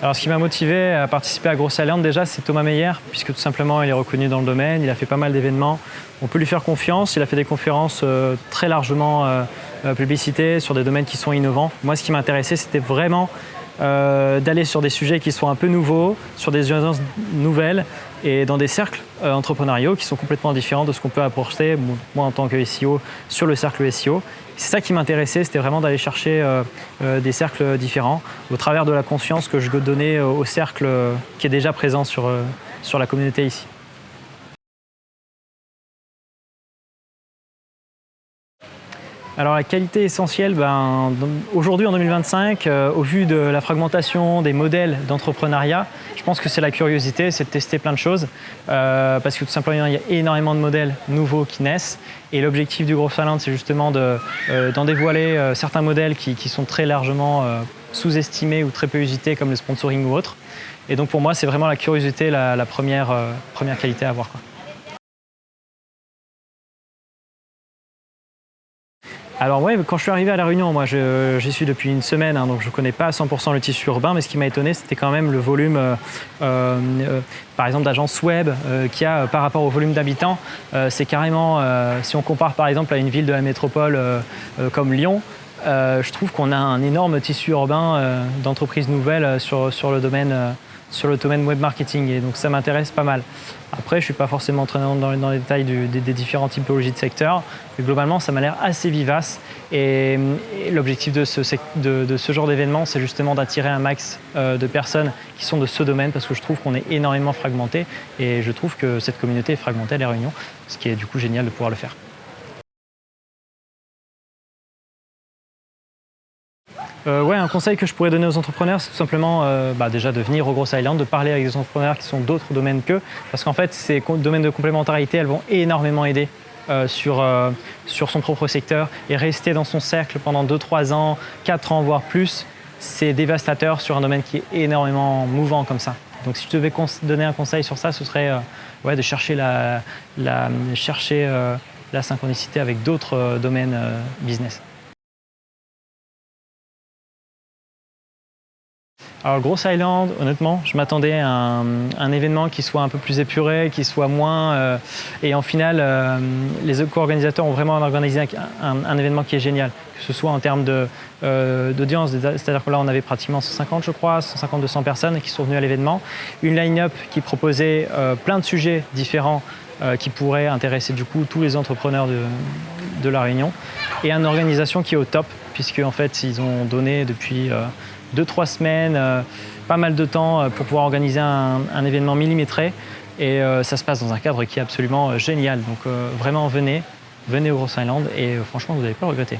Alors, ce qui m'a motivé à participer à Grosse Island, déjà, c'est Thomas Meyer, puisque tout simplement, il est reconnu dans le domaine, il a fait pas mal d'événements. On peut lui faire confiance, il a fait des conférences très largement publicitées sur des domaines qui sont innovants. Moi, ce qui m'intéressait, c'était vraiment d'aller sur des sujets qui sont un peu nouveaux, sur des urgences nouvelles et dans des cercles entrepreneuriaux qui sont complètement différents de ce qu'on peut apporter, moi en tant que SEO, sur le cercle SEO. C'est ça qui m'intéressait, c'était vraiment d'aller chercher des cercles différents au travers de la confiance que je veux donner au cercle qui est déjà présent sur la communauté ici. Alors la qualité essentielle, aujourd'hui en 2025, au vu de la fragmentation des modèles d'entrepreneuriat, je pense que c'est la curiosité, c'est de tester plein de choses, parce que tout simplement il y a énormément de modèles nouveaux qui naissent, et l'objectif du Grosse Island, c'est justement d'en dévoiler certains modèles qui sont très largement sous-estimés ou très peu usités, comme le sponsoring ou autre. Et donc pour moi, c'est vraiment la curiosité la première qualité à avoir, quoi. Alors ouais, quand je suis arrivé à La Réunion, moi j'y suis depuis une semaine, donc je ne connais pas à 100% le tissu urbain, mais ce qui m'a étonné, c'était quand même le volume, par exemple, d'agences web qu'il y a par rapport au volume d'habitants. C'est carrément, si on compare par exemple à une ville de la métropole comme Lyon, je trouve qu'on a un énorme tissu urbain d'entreprises nouvelles sur le domaine web marketing, et donc ça m'intéresse pas mal. Après, je ne suis pas forcément très dans les détails des différentes typologies de secteurs, mais globalement, ça m'a l'air assez vivace. Et l'objectif de ce genre d'événement, c'est justement d'attirer un max de personnes qui sont de ce domaine, parce que je trouve qu'on est énormément fragmenté, et je trouve que cette communauté est fragmentée à La Réunion, ce qui est du coup génial de pouvoir le faire. Ouais, un conseil que je pourrais donner aux entrepreneurs, c'est tout simplement déjà de venir au Grosse Island, de parler avec des entrepreneurs qui sont d'autres domaines qu'eux, parce qu'en fait, ces domaines de complémentarité, elles vont énormément aider sur son propre secteur, et rester dans son cercle pendant 2-3 ans, 4 ans, voire plus, c'est dévastateur sur un domaine qui est énormément mouvant comme ça. Donc si je devais donner un conseil sur ça, ce serait de chercher la synchronicité avec d'autres domaines business. Alors, Grosse Island, honnêtement, je m'attendais à un événement qui soit un peu plus épuré, qui soit moins... et en final, les co-organisateurs ont vraiment organisé un événement qui est génial, que ce soit en termes d'audience, c'est-à-dire que là, on avait pratiquement 150, je crois, 150-200 personnes qui sont venues à l'événement. Une line-up qui proposait plein de sujets différents qui pourraient intéresser du coup tous les entrepreneurs de La Réunion. Et une organisation qui est au top, puisque en fait, ils ont donné depuis 2-3 semaines, pas mal de temps pour pouvoir organiser un événement millimétré, et ça se passe dans un cadre qui est absolument génial. Donc vraiment venez au Grosse Island, et franchement vous n'allez pas le regretter.